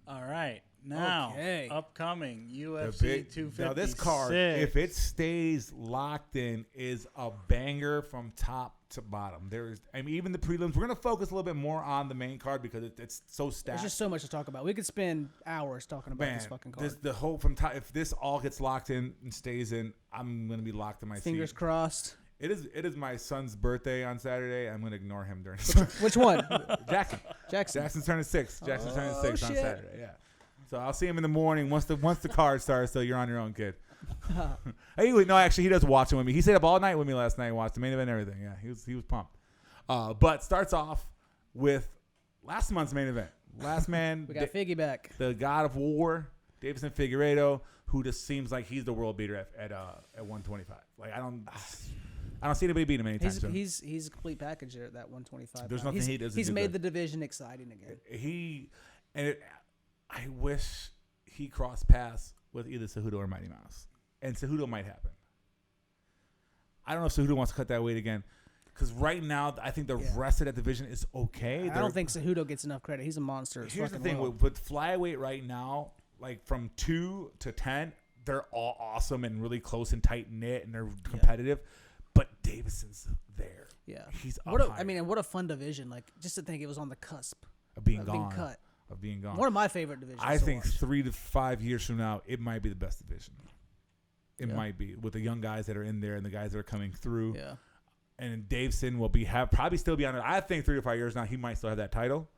All right. Now, upcoming UFC 256. Now, this card, if it stays locked in, is a banger from top to bottom. Even the prelims, we're going to focus a little bit more on the main card because it's so stacked. There's just so much to talk about. We could spend hours talking about this fucking card. The whole from top, if this all gets locked in and stays in, I'm going to be locked in my seat. Fingers crossed. It is my son's birthday on Saturday. I'm going to ignore him during Which one? Jackson. Jackson's turning 6. Jackson's turning 6 on shit. Saturday. Yeah. So I'll see him in the morning once the card starts. So you're on your own, kid. No, actually, he does watch it with me. He stayed up all night with me last night, watched the main event and everything. Yeah, he was pumped. But starts off with last month's main event. Last man. We got Figgy back. The God of War, Davison Figueirado, who just seems like he's the world beater at 125. Like I don't see anybody beat him anytime soon. He's a complete package there at that 125. There's nothing he doesn't do. He's made the division exciting again. I wish he crossed paths with either Cejudo or Mighty Mouse. And Cejudo might happen. I don't know if Cejudo wants to cut that weight again. Because right now, I think the rest of that division is okay. I don't think Cejudo gets enough credit. He's a monster. Here's the thing. With flyweight right now, like from 2 to 10, they're all awesome and really close and tight-knit, and they're competitive. But Davison's there. Yeah. He's up high. And what a fun division. Like, just to think it was on the cusp of being cut. Of being gone. One of my favorite divisions. I think 3 to 5 years from now, it might be the best division. It might be with the young guys that are in there and the guys that are coming through. Yeah. And Davison will probably still be on it. I think 3 to 5 years now, he might still have that title.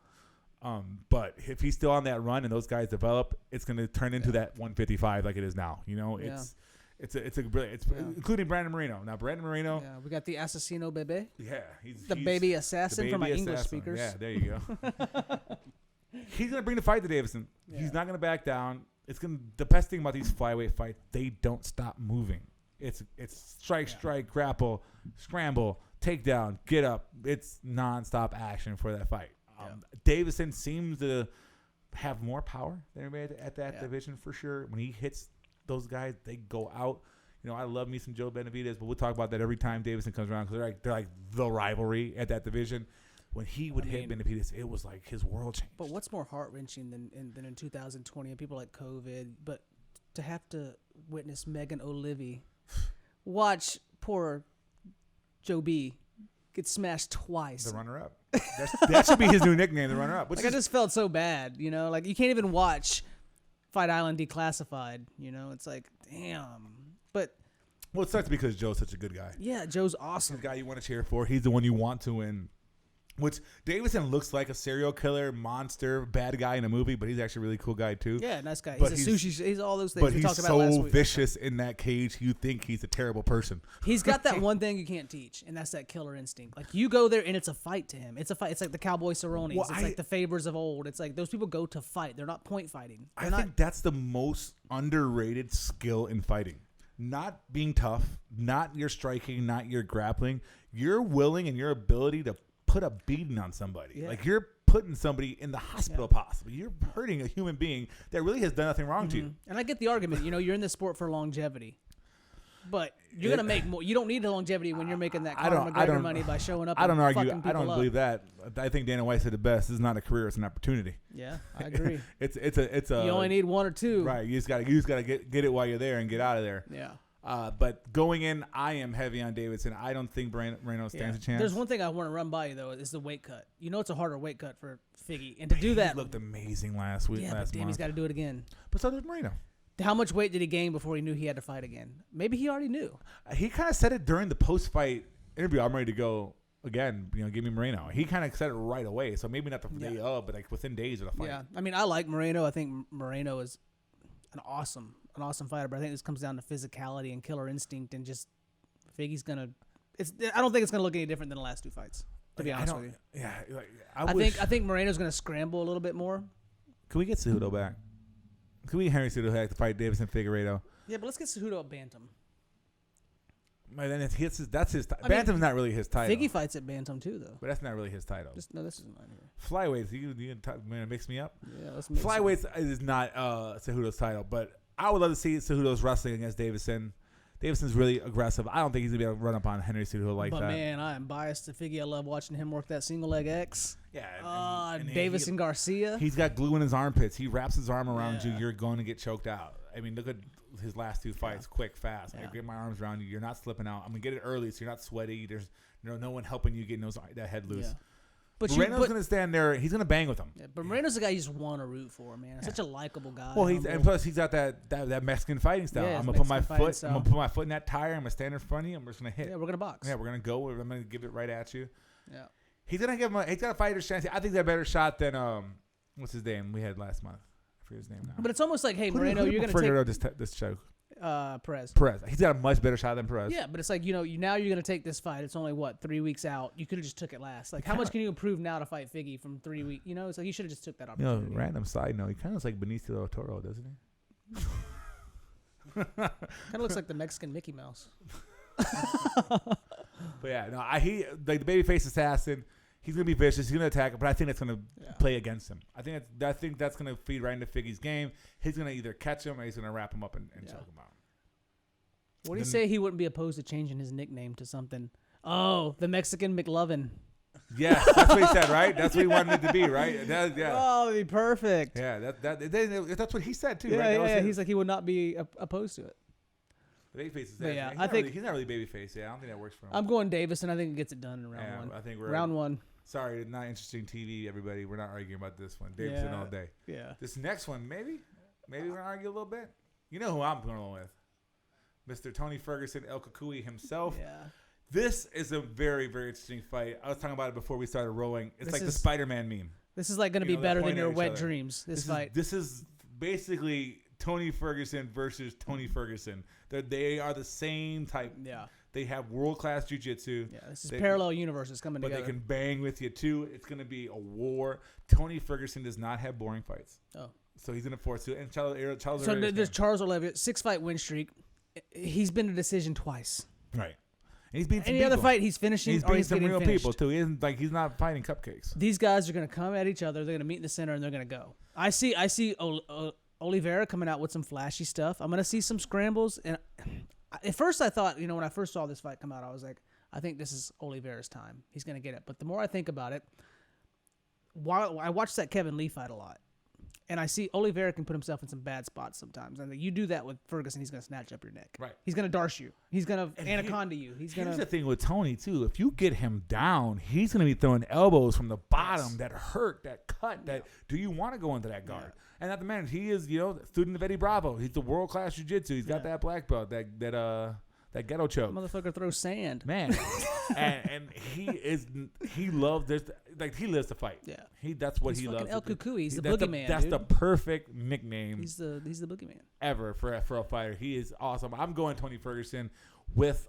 But if he's still on that run and those guys develop, it's going to turn into that 155 like it is now. You know, it's including Brandon Moreno. Now Brandon Moreno. Yeah, we got the Assassino Bebe. Yeah, he's the baby assassin for my English speakers. Yeah, there you go. He's going to bring the fight to Davison. Yeah. He's not going to back down. The best thing about these flyweight fights, they don't stop moving. It's strike, grapple, scramble, takedown, get up. It's nonstop action for that fight. Davison seems to have more power than everybody at that division for sure. When he hits those guys, they go out. You know, I love me some Joe Benavidez, but we'll talk about that every time Davison comes around because they're like the rivalry at that division. When he would hit Benavidez, it was like his world changed. But what's more heart-wrenching than in 2020 and people like COVID, but to have to witness Megan O'Leary watch poor Joe B get smashed twice. The runner-up. That should be his new nickname, the runner-up. I just felt so bad, you know? Like, you can't even watch Fight Island Declassified, you know? It's like, damn. But... Well, it sucks because Joe's such a good guy. Yeah, Joe's awesome. He's the guy you want to cheer for. He's the one you want to win. Which Davison looks like a serial killer, monster, bad guy in a movie, but he's actually a really cool guy too. Yeah, nice guy. He's a sushi. He's all those things but we talked he's about last so week. vicious in that cage. You think he's a terrible person. He's got that one thing you can't teach, and that's that killer instinct. Like you go there, and it's a fight to him. It's a fight. It's like the Cowboy Cerrones. Well, it's like the Fabers of old. It's like those people go to fight. They're not point fighting. I think that's the most underrated skill in fighting. Not being tough, not your striking, not your grappling. Your willing and your ability to put a beating on somebody. Yeah. Like you're putting somebody in the hospital possibly. You're hurting a human being that really has done nothing wrong to you. And I get the argument, you know, you're in this sport for longevity. But you're going to make more. You don't need the longevity when you're making that Conor McGregor money by showing up. I don't argue. I don't believe that. I think Dana White said the best. This is not a career. It's an opportunity. Yeah, I agree. it's a. You only need one or two. Right. You just gotta get it while you're there and get out of there. Yeah. But going in, I am heavy on Davidson. I don't think Moreno stands a chance. There's one thing I want to run by you, though, is the weight cut. You know it's a harder weight cut for Figgy. And to do that... He looked amazing last week. Yeah, but damn, he's got to do it again. But so did Moreno. How much weight did he gain before he knew he had to fight again? Maybe he already knew. He kind of said it during the post-fight interview. I'm ready to go again. You know, give me Moreno. He kind of said it right away. So maybe not the day of, but like within days of the fight. Yeah, I mean, I like Moreno. I think Moreno is an awesome fighter, but I think this comes down to physicality and killer instinct, and just Figgy's gonna. I don't think it's gonna look any different than the last two fights. To be honest with you, yeah. I think Moreno's gonna scramble a little bit more. Can we get Cejudo back? Can we get Henry Cejudo back to fight Davison Figueirado? Yeah, but let's get Cejudo at bantam. Then that's his. Bantam's not really his title. Figgy fights at bantam too, though. But that's not really his title. No, this isn't mine here. Flyweights, you gonna mix me up? Yeah, let's mix Flyweights is not Cejudo's title, but I would love to see Cejudo's wrestling against Davison. Davidson's really aggressive. I don't think he's gonna be able to run up on Henry Cejudo like but that. But man, I am biased to Figgy. I love watching him work that single leg X. Yeah. Davison Garcia. He's got glue in his armpits. He wraps his arm around you. You're going to get choked out. I mean, look at his last 2 fights. Quick, fast. I get my arms around you. You're not slipping out. I'm gonna get it early, so you're not sweaty. There's no one helping you getting that head loose. Yeah. But Moreno's going to stand there. He's going to bang with him. Yeah, but Moreno's the guy you just want to root for, man. Such a likable guy. Well, and plus he's got that Mexican fighting style. I'm gonna put my foot. I'm gonna put my foot in that tire. I'm gonna stand in front of you. I'm just gonna hit. Yeah, we're gonna box. Yeah, we're gonna go. I'm gonna give it right at you. Yeah. He's gonna give him. He's got a fighter's chance. I think he's got a better shot than what's his name we had last month. I forget his name now. But it's almost like, hey, Moreno, you're gonna take this choke. Perez. He's got a much better shot than Perez. Yeah, but it's like, now you're going to take this fight. It's only, 3 weeks out. You could have just took it last. Like, how much can you improve now to fight Figgy from 3 weeks? It's like you should have just took that opportunity. Random side note, he kind of looks like Benicio del Toro, doesn't he? Kind of looks like the Mexican Mickey Mouse. But yeah, no, he like the babyface assassin. He's gonna be vicious. He's gonna attack, but I think that's gonna play against him. I think that's gonna feed right into Figgy's game. He's gonna either catch him or he's gonna wrap him up and choke him out. What do you say he wouldn't be opposed to changing his nickname to something? Oh, the Mexican McLovin. Yes, that's what he said, right? That's what he wanted it to be, right? Oh, that'd be perfect. Yeah, that's what he said too, yeah, right? Yeah, he's like he would not be opposed to it. The babyface is yeah, he's not really babyface. Yeah, I don't think that works for him. I'm going Davis, and I think he gets it done in round one. I think we're round one. Sorry, not interesting TV, everybody. We're not arguing about this one. Davison all day. Yeah. This next one, maybe we're gonna argue a little bit. You know who I'm going with? Mr. Tony Ferguson, El Kukui himself. Yeah. This is a very, very interesting fight. I was talking about it before we started rolling. It's like the Spider-Man meme. This is like going to be better than your wet dreams. This fight. This is basically Tony Ferguson versus Tony Ferguson. They are the same type. Yeah. They have world-class jiu-jitsu. Yeah, this is parallel universes coming together. But they can bang with you, too. It's going to be a war. Tony Ferguson does not have boring fights. Oh. So he's going to force it. And Charles there's Charles Oliviera, 6-fight win streak. He's been a decision twice. Right. And he's beating any other fight he's finishing he's or he's some getting real finished. people, too. He's not fighting cupcakes. These guys are going to come at each other. They're going to meet in the center, and they're going to go. I see Oliveira coming out with some flashy stuff. I'm going to see some scrambles. And at first I thought, when I first saw this fight come out, I was like, I think this is Oliveira's time. He's going to get it. But the more I think about it, while I watched that Kevin Lee fight a lot, and I see Oliveira can put himself in some bad spots sometimes. And you do that with Ferguson, he's going to snatch up your neck. Right. He's going to darce you. He's going to anaconda you. Here's the thing with Tony, too. If you get him down, he's going to be throwing elbows from the bottom that hurt, that cut, do you want to go into that guard? Yeah. And not the man, he is, student of Eddie Bravo. He's the world-class jiu-jitsu. He's got that black belt, that ghetto choke. Motherfucker throws sand. Man. and he loves this. Like, he lives to fight. Yeah. That's what he loves. El Kukui. He's the boogeyman. That's the perfect nickname. He's the boogeyman. Ever for a fighter. He is awesome. I'm going Tony Ferguson with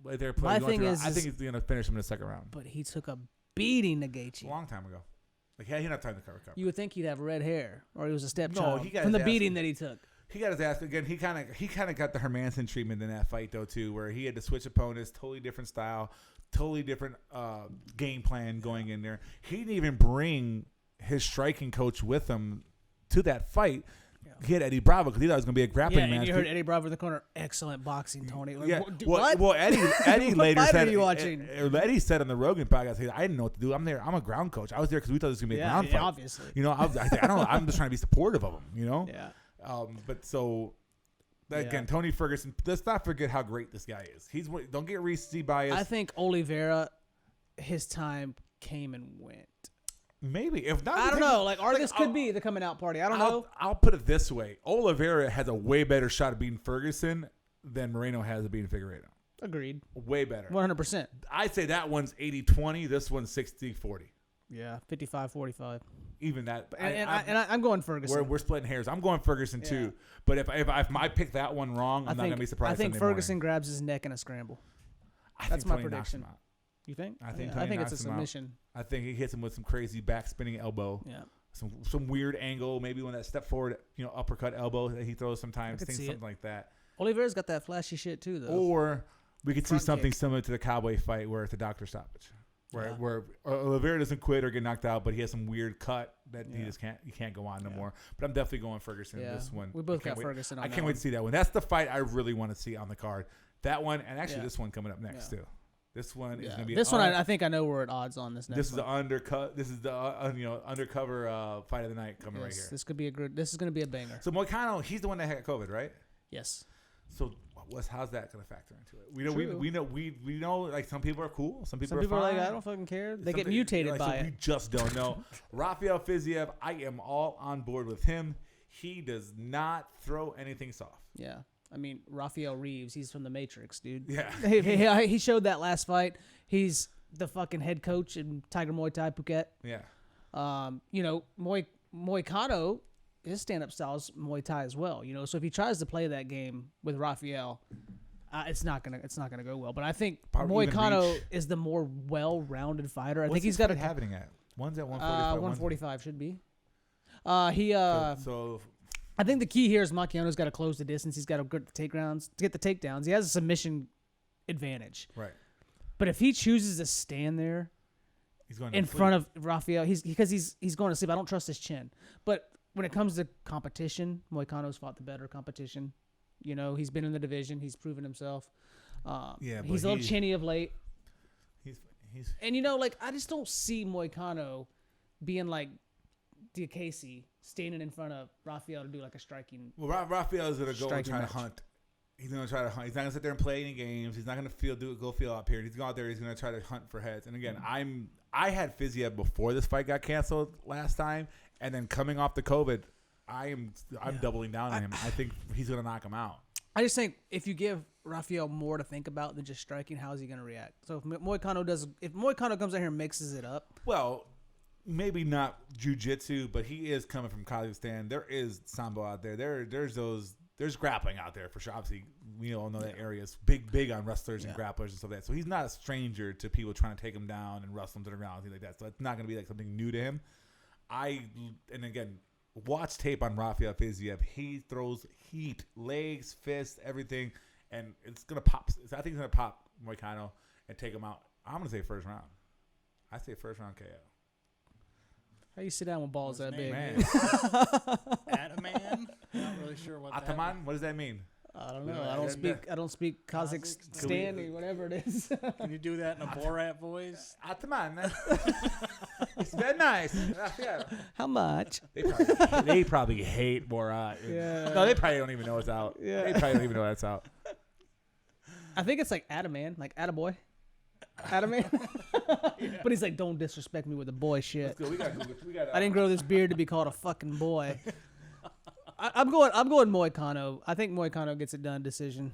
their play. My thing is, I think he's going to finish him in the second round. But he took a beating to Gaethje. A long time ago. Like, he had time to cover. You would think he'd have red hair, or he was a stepchild. No, he got from the beating that he took. He got his ass again. He kind of got the Hermanson treatment in that fight though too, where he had to switch opponents, totally different style, totally different game plan going in there. He didn't even bring his striking coach with him to that fight. Yeah. He had Eddie Bravo because he thought it was going to be a grappling match. Yeah, and you heard Eddie Bravo in the corner. Excellent boxing, Tony. Like, yeah. What? Well, Eddie later said. Are you watching? Eddie said on the Rogan podcast, I didn't know what to do. I'm there. I'm a ground coach. I was there because we thought it was going to be a ground fight. Obviously. I don't know. I'm just trying to be supportive of him. Yeah. But so. Again, Tony Ferguson. Let's not forget how great this guy is. Don't get recency bias. I think Oliveira, his time came and went. Maybe if not, I don't know. This could be the coming out party. I don't know. I'll put it this way: Oliveira has a way better shot at beating Ferguson than Moreno has at beating Figueirado. Agreed. Way better. 100%. I'd say that one's 80-20. This one's 60-40. Yeah, 55-45. Even that, I'm going Ferguson. We're splitting hairs. I'm going Ferguson too. But if I pick that one wrong, I'm not gonna be surprised. I think Ferguson grabs his neck in a scramble. That's my prediction. You think? I think it's a submission. I think he hits him with some crazy back spinning elbow. Yeah. Some weird angle, maybe when that step forward, uppercut elbow that he throws sometimes. Something like that. Oliveira's got that flashy shit too, though. Or we could see something similar to the Cowboy fight where it's a doctor stoppage. Where Oliveira doesn't quit or get knocked out, but he has some weird cut that he can't go on no more. But I'm definitely going Ferguson in this one. We both got Ferguson on I can't wait to see that one. That's the fight I really want to see on the card. That one, and actually Yeah. this one coming up next too. This one is going to be this one. I think I know we're at odds on this. This is the undercut. This is the undercover fight of the night coming right here. This could be a good. This is going to be a banger. So Moicano, he's the one that had COVID, right? Yes. So how's that going to factor into it? We know like some people are cool, some people are like I don't fucking care. They get mutated by it. We just don't know. Rafael Fiziev, I am all on board with him. He does not throw anything soft. Yeah. I mean, Raphael Reeves, he's from The Matrix, dude. Yeah. He showed that last fight. He's the fucking head coach in Tiger Muay Thai Phuket. Yeah. Moicano, his stand-up style is Muay Thai as well. So if he tries to play that game with Raphael, it's not gonna go well. But I think Moicano is the more well-rounded fighter. I think he's got happening at. One's at 145. 145 should be. I think the key here is Moicano's got to close the distance. He's got to get the takedowns. He has a submission advantage. Right. But if he chooses to stand there in front of Raphael, because he's going to sleep. I don't trust his chin. But when it comes to competition, Moicano's fought the better competition. He's been in the division. He's proven himself. He's a little chinny of late. And I just don't see Moicano being like Diakese standing in front of Raphael to do like a striking. Well, Raphael is going to go and try match. to hunt. He's going to try to hunt. He's not going to sit there and play any games. He's not going to go feel out here. He's going out there. He's going to try to hunt for heads. And again, I had Fiziev before this fight got canceled last time, and then coming off the COVID, I'm doubling down on him. I think he's going to knock him out. I just think if you give Raphael more to think about than just striking, how is he going to react? So if Moicano comes out here and mixes it up, well. Maybe not jiu-jitsu, but he is coming from Kazakhstan. There is sambo out there. There's grappling out there for sure. Obviously, we all know that area is big on wrestlers and grapplers and stuff like that. So he's not a stranger to people trying to take him down and wrestle him to the ground and things like that. So it's not going to be like something new to him. And again, watch tape on Rafael Fiziev. He throws heat, legs, fists, everything, and it's going to pop. I think it's going to pop Moicano and take him out. I'm going to say first round. I say first round KO. How you sit down with balls that big? Man. Ataman? Not really sure what that Ataman? What does that mean? I don't know. I don't speak Kazakhstan or whatever it is. Can you do that in a Borat voice? Ataman. It's very nice. How much? They probably hate Borat. Yeah. No, they probably don't even know it's out. Yeah. They probably don't even know that's out. I think it's like Ataman, like Attaboy. Ataman. But he's like, don't disrespect me with the boy shit. Let's go. We got, I didn't grow this beard to be called a fucking boy. I'm going Moicano. I think Moicano gets it done decision.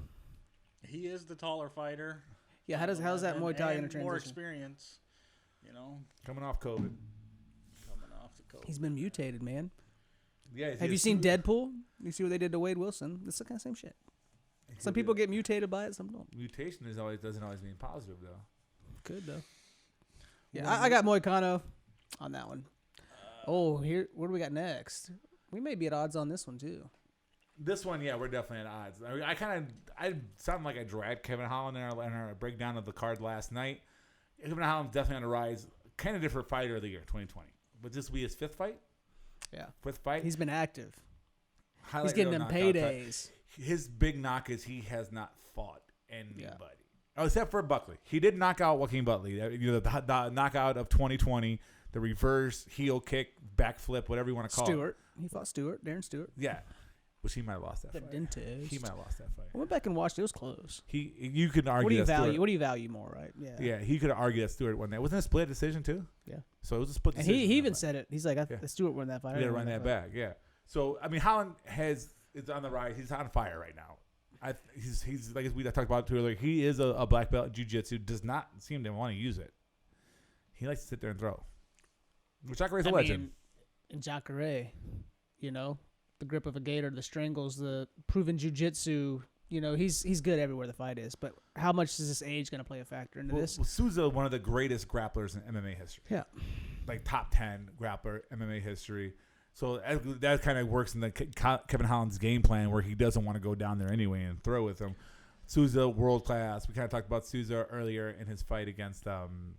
He is the taller fighter. Yeah, how's that Muay Thai going to transition? More experience, Coming off COVID. He's been mutated, man. Yeah. Have you seen Deadpool? You see what they did to Wade Wilson? It's the kind of same shit. Some people get mutated by it, some don't. Mutation doesn't always mean positive though. Could though. Yeah, I got Moicano on that one. What do we got next? We may be at odds on this one too. This one, yeah, we're definitely at odds. I sound like I dragged Kevin Holland in our breakdown of the card last night. Kevin Holland's definitely on the rise. Kind of different fighter of the year, 2020. Would this be his fifth fight? Yeah. Fifth fight? He's been active. Highlight He's getting them knockout paydays. His big knock is he has not fought anybody. Yeah. Oh, except for Buckley. He did knock out Joaquin Buckley. The knockout of 2020, the reverse heel kick, backflip, whatever you want to call it. He fought Darren Stewart. Yeah. Which he might have lost that fight. Dentist. He might have lost that fight. I went back and watched it. It was close. You could argue what do you value more, right? Yeah. Yeah, he could argue that Stewart won that. Wasn't it a split decision too? Yeah. So it was a split decision. And he even said it. He's like, Stewart won that fight. He got to run that back, yeah. So, I mean, Holland is on the rise. He's on fire right now. He's like we talked about too earlier. He is a black belt in jiu-jitsu. Does not seem to want to use it. He likes to sit there and throw. Jacare's a legend. And Jacare, the grip of a gator, the strangles, the proven jiu-jitsu. He's good everywhere the fight is. But how much is this age going to play a factor into this? Well, Souza, one of the greatest grapplers in MMA history. Yeah, like top 10 grappler MMA history. So that kind of works in the Kevin Holland's game plan where he doesn't want to go down there anyway and throw with him. Souza, world class. We kind of talked about Souza earlier in his fight against Hermanson.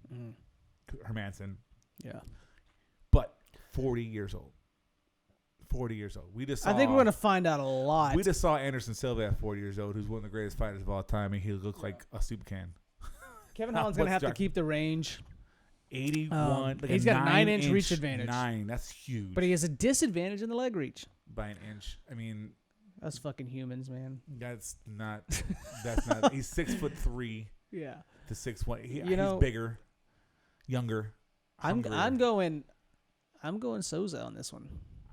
Yeah. But 40 years old. 40 years old. We just saw, I think we're gonna find out a lot. We just saw Anderson Silva at 40 years old, who's one of the greatest fighters of all time, and he looked like a soup can. Kevin Holland's gonna have to keep the range. 81. He's got a 9-inch reach advantage. 9. That's huge. But he has a disadvantage in the leg reach. By an inch. I mean, that's fucking humans, man. That's not. He's 6'3". Yeah. To 6'1". He's bigger, younger. I'm going Souza on this one.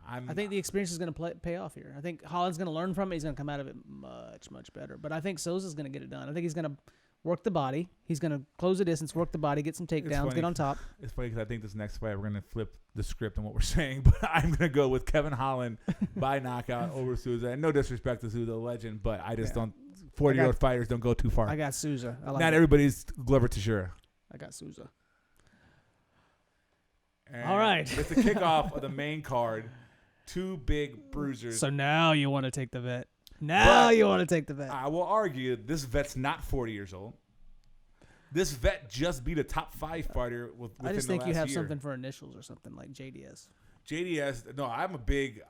I think the experience is going to pay off here. I think Holland's going to learn from it. He's going to come out of it much, much better. But I think Souza's going to get it done. I think he's going to work the body. He's going to close the distance, work the body, get some takedowns, get on top. It's funny because I think this next fight we're going to flip the script on what we're saying, but I'm going to go with Kevin Holland by knockout over Souza. And no disrespect to Souza, the legend, but I just don't. 40-year-old fighters don't go too far. I got Souza. Not everybody's Glover Teixeira. I got Souza. And all right. It's the kickoff of the main card. Two big bruisers. So now you want to take the vet. I will argue this vet's not 40 years old. This vet just beat a top 5 fighter within the last year. I just think you have something for initials or something like JDS. JDS, no, I'm a big.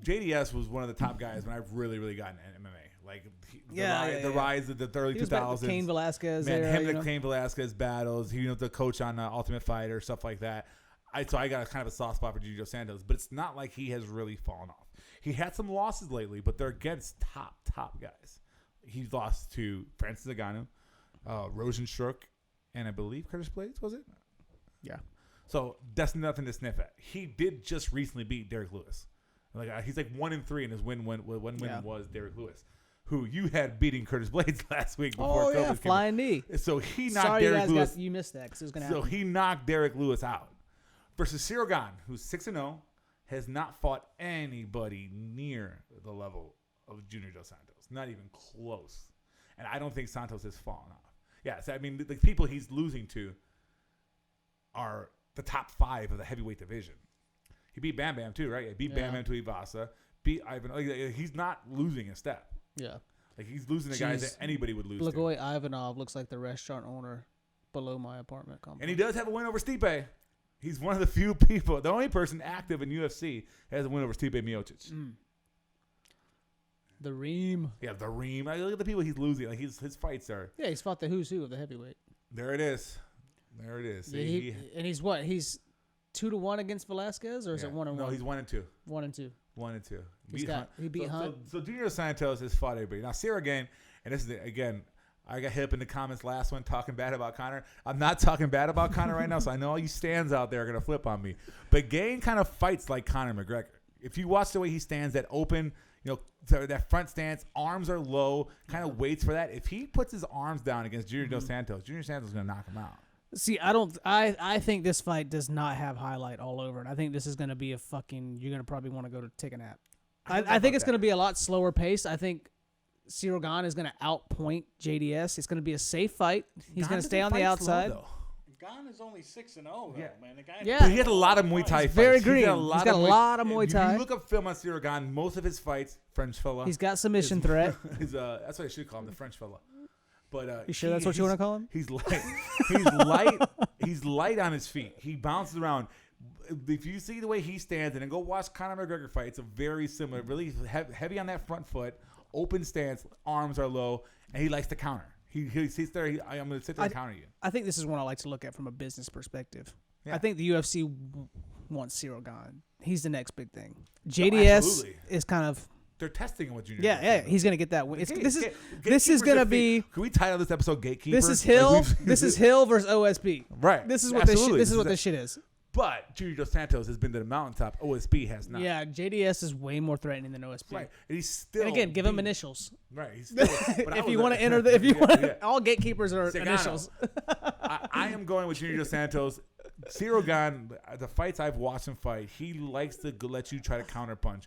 JDS was one of the top guys when I really, really got into MMA. Like the rise of the early 2000s. Cain Velasquez. Cain Velasquez battles. He was the coach on Ultimate Fighter, stuff like that. So I got a kind of a soft spot for Julio Santos, but it's not like he has really fallen off. He had some losses lately, but they're against top guys. He's lost to Francis Ngannou, Rosenstruck, and I believe Curtis Blades, was it? Yeah. So that's nothing to sniff at. He did just recently beat Derek Lewis. He's like 1-3, and his one win was Derek Lewis, who you had beating Curtis Blades last week before COVID flying knee. So he knocked Derek Lewis. You missed that because it was going to happen. So he knocked Derek Lewis out. Versus Cyril Gane, who's 6-0, has not fought anybody near the level of Junior Dos Santos. Not even close. And I don't think Santos has fallen off. Yeah, so I mean, the people he's losing to are the top 5 of the heavyweight division. He beat Bam Bam too, right? He beat Bam Bam to Ivasa. Beat Ivan. He's not losing a step. Yeah. Like he's losing to guys that anybody would lose Blagoy Ivanov looks like the restaurant owner below my apartment complex. And he does have a win over Stipe. He's one of the few people, the only person active in UFC has a win over Stipe Miocic. The Reem. Yeah, the Reem. Look at the people he's losing. Like his fights are. Yeah, he's fought the who's who of the heavyweight. There it is. Yeah, and he's what? He's 2-1 against Velasquez, or is it 1-1? No, he's 1-2. 1-2. 1-2. He beat Hunt. So Junior Santos has fought everybody. Now Cyril Gane, and this is again. I got hit up in the comments last one talking bad about Conor. I'm not talking bad about Conor right now, so I know all you stands out there are going to flip on me. But Gane kind of fights like Conor McGregor. If you watch the way he stands, that open, that front stance, arms are low, kind of waits for that. If he puts his arms down against Junior Dos Santos, Junior Santos is going to knock him out. See, I think this fight does not have highlight all over it. I think this is going to be you're going to probably want to go to take a nap. I think it's going to be a lot slower paced. I think Cyril Gane is going to outpoint JDS. It's going to be a safe fight. He's going to stay on the outside. Gane is only 6-0 though, man. The guy but he had a lot of Muay Thai fights. Very green. He's got a lot of Muay Thai. If you look up film on Cyril Gane, most of his fights, French fella. He's got submission threat. That's what I should call him, the French fella. But you sure that's what you want to call him? He's light. He's light. He's light on his feet. He bounces around. If you see the way he stands, and then go watch Conor McGregor fight, it's a very similar, really heavy on that front foot. Open stance, arms are low, and he likes to counter. He sits there. I'm going to sit there and counter you. I think this is one I like to look at from a business perspective. Yeah. I think the UFC wants Cyril Gane. He's the next big thing. JDS is kind of. They're testing him with Junior. Yeah. He's going to get that win. This is going to be. Can we title this episode "Gatekeeper"? This is Hill. This is Hill versus OSP. Right. This is what this shit is. But Junior Dos Santos has been to the mountaintop. OSP has not. Yeah, JDS is way more threatening than OSP. Right, and he's still. And again, give him initials. Right, he's still. If you want to enter all gatekeepers are initials. I am going with Junior Dos Santos. Cyril Gane, the fights I've watched him fight, he likes to let you try to counterpunch.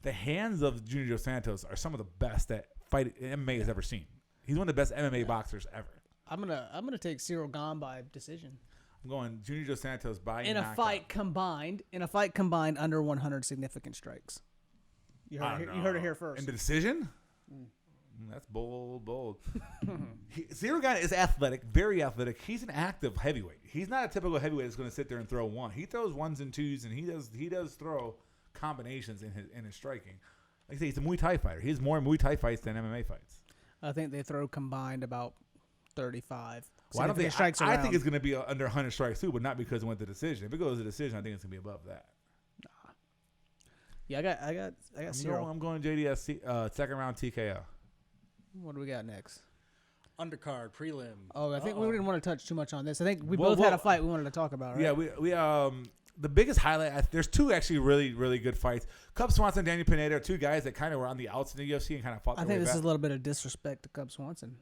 The hands of Junior Dos Santos are some of the best that MMA has ever seen. He's one of the best MMA boxers ever. I'm gonna take Cyril Gane by decision. I'm going Junior Dos Santos by in a fight combined under 100 significant strikes. You heard it here first. In the decision? That's bold. Cyril Gane is athletic, very athletic. He's an active heavyweight. He's not a typical heavyweight that's going to sit there and throw one. He throws ones and twos, and he does throw combinations in his striking. Like I say, he's a Muay Thai fighter. He has more Muay Thai fights than MMA fights. I think they throw combined about 35. Well, I think it's going to be under 100 strikes too, but not because it went to decision. If it goes to decision, I think it's going to be above that. Yeah, I got zero. I'm going JDS second round TKO. What do we got next? Undercard prelim. Oh, I think we didn't want to touch too much on this. I think we both had a fight we wanted to talk about, right? Yeah, we the biggest highlight. There's two actually really really good fights. Cub Swanson and Daniel Pineda are two guys that kind of were on the outs in the UFC and kind of fought. I think this is a little bit of disrespect to Cub Swanson.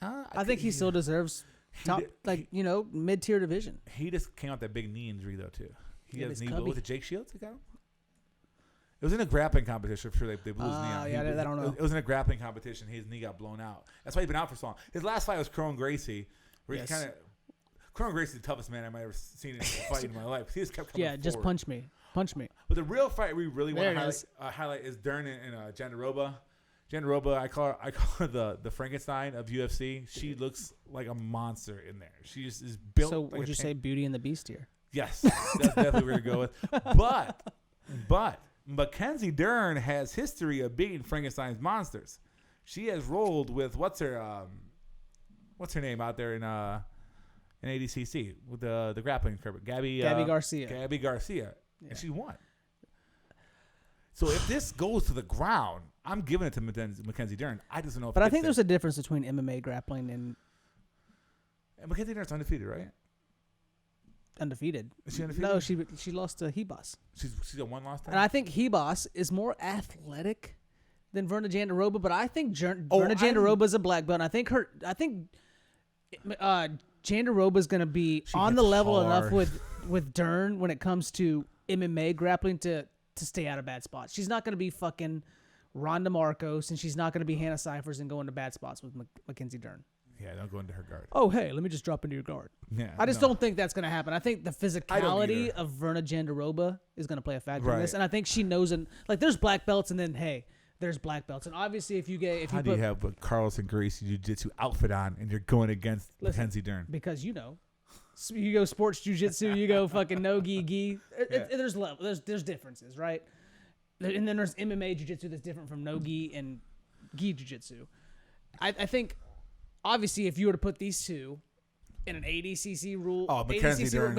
I think he still deserves top, mid-tier division. He just came out that big knee injury though too. He has knee. Was it Jake Shields that got him? It was in a grappling competition. I'm sure they blew his knee out. Yeah, I don't know. It was in a grappling competition. His knee got blown out. That's why he's been out for so long. His last fight was Crone Gracie, where he Crone Gracie is the toughest man I've ever seen in a fight in my life. He just kept coming forward. Just punch me. But the real fight we really want to highlight is Dern and Jandiroba. Jandiroba, I call her the Frankenstein of UFC. She looks like a monster in there. She just is built. So would you say Beauty and the Beast here? Yes, that's definitely where to go with. But Mackenzie Dern has history of beating Frankenstein's monsters. She has rolled with what's her name out there in ADCC with the grappling curve, Gabby Garcia. Gabby Garcia, and she won. So if this goes to the ground, I'm giving it to Mackenzie Dern. I just don't know. But I think there's a difference between MMA grappling and Mackenzie Dern's undefeated, right? Undefeated. Is she undefeated? No, she lost to Hebos. She's a one loss time? And I think Hebos is more athletic than Verna Jandiroba, but I think Verna Jandiroba is a black belt. And I think Jandiroba is going to be on the level enough with Dern when it comes to MMA grappling to stay out of bad spots. She's not going to be fucking Ronda Marcos, and she's not going to be Hannah Cyphers and go into bad spots with Mackenzie Dern. Yeah, don't go into her guard. Oh, hey, let me just drop into your guard. Yeah, I just don't think that's going to happen. I think the physicality of Verna Jandiroba is going to play a factor in this, and I think she knows it. Like, there's black belts, and then, hey, there's black belts. And obviously, if you have a Carlson Gracie Jiu-Jitsu outfit on, and you're going against Mackenzie Dern? Because, you go sports jiu-jitsu, you go fucking no-gi. There's differences, right? And then there's MMA jiu-jitsu that's different from no-gi and gi jiu-jitsu. I think, obviously, if you were to put these two in an ADCC rule, Mackenzie Dern's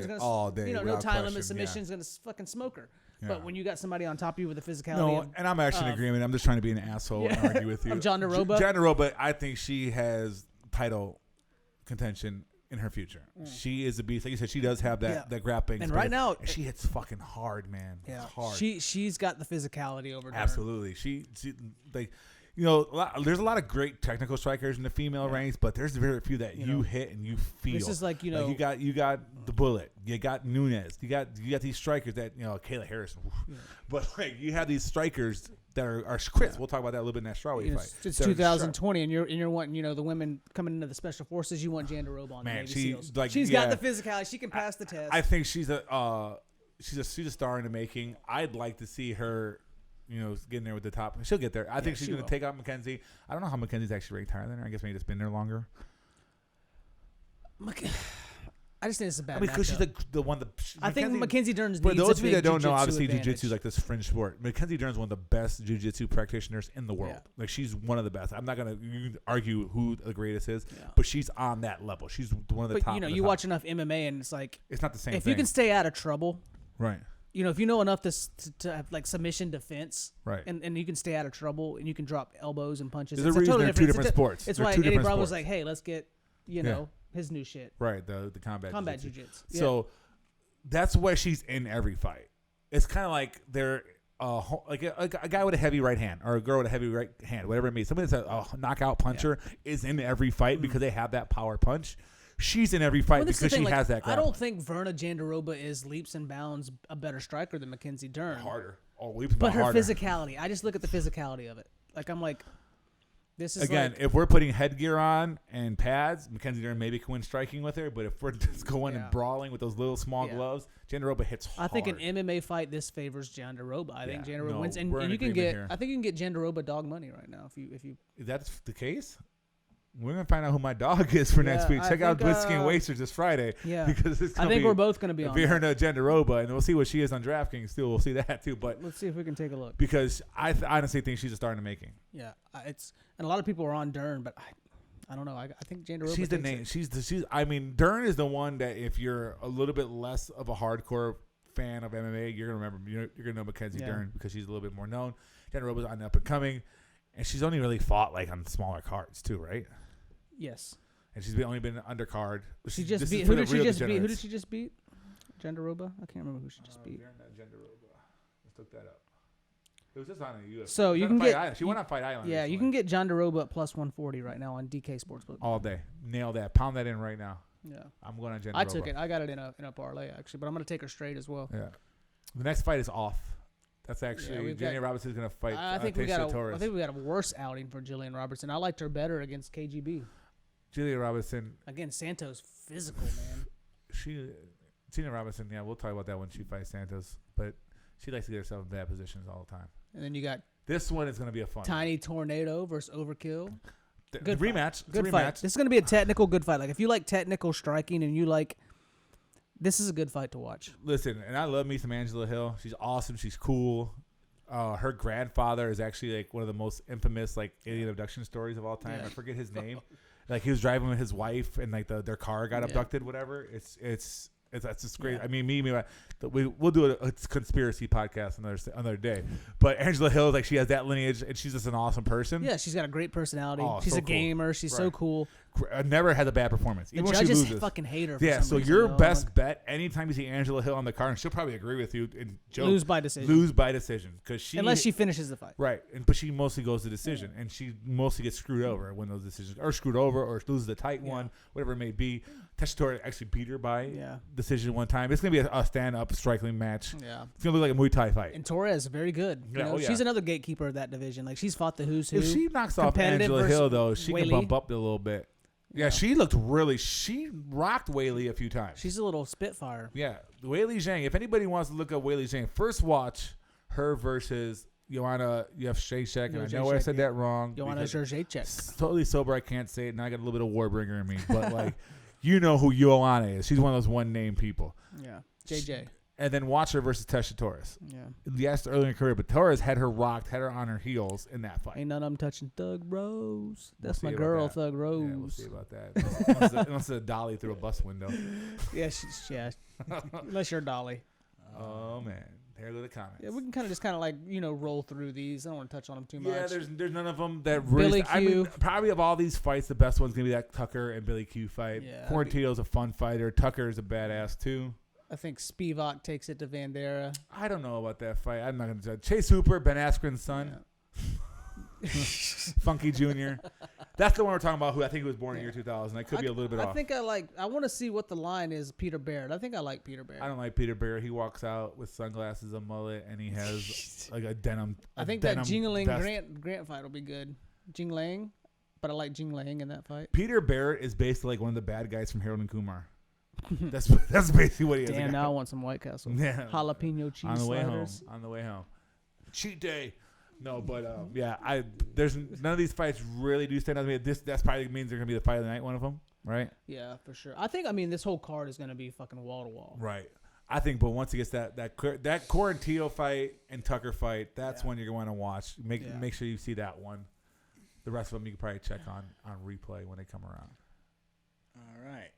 going to, all day, no time limit submission's going to fucking smoke her. Yeah. But when you got somebody on top of you with the physicality, and I'm actually in agreement. I'm just trying to be an asshole and argue with you. Jandiroba, I think she has title contention in her future. She is a beast. Like you said, she does have that grappling. And right now, she hits fucking hard, man. Yeah, hard. She's got the physicality over Dern. Absolutely. She there's a lot of great technical strikers in the female ranks, but there's very few that you hit and you feel. This is like you got the Bullet, you got Nunes, you got these strikers that Kayla Harrison, but like you have these strikers that are Chris. We'll talk about that a little bit in that strawweight fight. It's 2020, and you're wanting the women coming into the special forces. You want Jandiroba on the Navy SEALs. She's got the physicality. She can pass the test. I think she's a star in the making. I'd like to see her. Getting there with the top. She'll get there. I think she's going to take out Mackenzie. I don't know how Mackenzie's actually ranked higher than her. I guess maybe it's been there longer. I just think it's a bad because she's the one that... I think Mackenzie Dern's For those of you that don't know, obviously jiu-jitsu is like this fringe sport. Mackenzie Dern's one of the best jiu-jitsu practitioners in the world. Yeah. Like, she's one of the best. I'm not going to argue who the greatest is, but she's on that level. She's one of the top. But, you watch enough MMA and it's like... It's not the same thing. If you can stay out of trouble... Right. If you know enough to have like submission defense, right, and you can stay out of trouble and you can drop elbows and punches. There's a reason they're two different sports. It's why Eddie Bravo was like, hey, let's get his new shit. Right, the combat jiu-jitsu. So that's why she's in every fight. It's kind of like they're like a guy with a heavy right hand or a girl with a heavy right hand, whatever it means. Somebody that's a knockout puncher is in every fight because they have that power punch. She's in every fight because she has that. I don't think Verna Jandiroba is leaps and bounds a better striker than Mackenzie Dern. Harder. But her physicality. I just look at the physicality of it. Like, I'm like, this is again. If we're putting headgear on and pads, Mackenzie Dern maybe can win striking with her. But if we're just going and brawling with those little small gloves, Jandiroba hits hard. I think an MMA fight this favors Jandiroba. I think Jandiroba wins, and you can get. I think you can get Jandiroba dog money right now if you. Is that the case? We're gonna find out who my dog is for next week. Check out Whiskey and Wasters this Friday. Yeah, because I think we're both gonna be on Vera Jandiroba, and we'll see what she is on DraftKings too. We'll see that too. But let's see if we can take a look. Because I honestly think she's a star in the making. Yeah, and a lot of people are on Dern, but I don't know. I think Jandiroba. She's the name. She's. I mean, Dern is the one that if you're a little bit less of a hardcore fan of MMA, you're gonna remember. You're gonna know Mackenzie Dern because she's a little bit more known. Jandiroba's on up and coming, and she's only really fought like on smaller cards too, right? Yes. And she's only been undercard. She just beat. Who did she just beat? Who did she just beat? Jandiroba? I can't remember who she just beat. Jandiroba. Let's look that up. It was just on a UFC. So you can get. She went on Fight Island. Yeah, you can get Jandiroba at plus 140 right now on DK Sportsbook. All day. Nail that. Pound that in right now. Yeah. I'm going on Jandiroba. I took it. I got it in a parlay actually, but I'm gonna take her straight as well. Yeah. The next fight is off. That's actually Jillian Robertson's going to fight. I think we got a worse outing for Jillian Robertson. I liked her better against KGB. Jillian Robertson again. Santos physical man. Jillian Robertson. Yeah, we'll talk about that when she fights Santos. But she likes to get herself in bad positions all the time. And then you got this one is going to be a fun Tiny Tornado versus Overkill. Good rematch. Good fight. This is going to be a technical good fight. Like if you like technical striking and you like. This is a good fight to watch. Listen, and I love me some Angela Hill. She's awesome. She's cool. Her grandfather is actually like one of the most infamous like alien abduction stories of all time. Yeah. I forget his name. Like he was driving with his wife and like their car got abducted. Whatever. It's that's just great. Yeah. I mean, we'll do a conspiracy podcast another day. But Angela Hill, like she has that lineage, and she's just an awesome person. Yeah, she's got a great personality. She's a gamer. She's so cool. Never had a bad performance. Even the when judges she loses. Fucking hate her. Yeah, so your best bet anytime you see Angela Hill on the card, and she'll probably agree with you. And lose by decision. Because unless she finishes the fight. Right, but she mostly goes to decision, and she mostly gets screwed over when those decisions are screwed over or loses the tight one, whatever it may be. Teshitore actually beat her by decision one time. It's gonna be a stand-up striking match. Yeah, it's gonna look like a Muay Thai fight. And Torres very good. She's another gatekeeper of that division. Like she's fought the who's who. If she knocks off Angela Hill, though, she can bump up a little bit. Yeah, she looked she rocked Weili a few times. She's a little spitfire. Yeah, Weili Zhang. If anybody wants to look up Weili Zhang, first watch her versus Joanna Jędrzejczyk. And I know I said that wrong. Joanna Jędrzejczyk. Totally sober, I can't say it. Now I got a little bit of Warbringer in me. But, like, you know who Joanna is. She's one of those one-name people. Yeah, JJ. And then watch her versus Tesha Torres. Yeah. Yes, early in her career, but Torres had her rocked, had her on her heels in that fight. Ain't none of them touching Thug Rose. That's my girl, Thug Rose. Yeah, we'll see about that. Unless it's a dolly through a bus window. Yeah, unless you're Dolly. Oh, man. There go the comments. Yeah, we can kind of like, roll through these. I don't want to touch on them too much. Yeah, there's none of them that really. Billy Q. I mean, probably of all these fights, the best one's going to be that Tucker and Billy Q fight. Yeah, Quarantillo's a fun fighter. Tucker's a badass, too. I think Spivak takes it to Vandera. I don't know about that fight. I'm not going to judge. Chase Hooper, Ben Askren's son. Yeah. Funky Jr. That's the one we're talking about, who I think was born in year 2000. I could be a little bit off. I think I want to see what the line is, Peter Barrett. I think I like Peter Barrett. I don't like Peter Barrett. He walks out with sunglasses, a mullet, and he has like a denim. I think that Jingling Grant fight will be good. Jing Lang, but I like Jing Lang in that fight. Peter Barrett is basically like one of the bad guys from Harold and Kumar. That's basically what he is. Damn, now I want some White Castle. Yeah. Jalapeno cheese on the way sliders. home. On the way home. Cheat day. No, but there's none of these fights really do stand out to me. That's probably means they're gonna be the fight of the night. One of them, right? Yeah, for sure. I think this whole card is gonna be fucking wall to wall. Right. I think, but once it gets that Quarantillo fight and Tucker fight, that's one you're going to watch. Make sure you see that one. The rest of them you can probably check on replay when they come around. All right.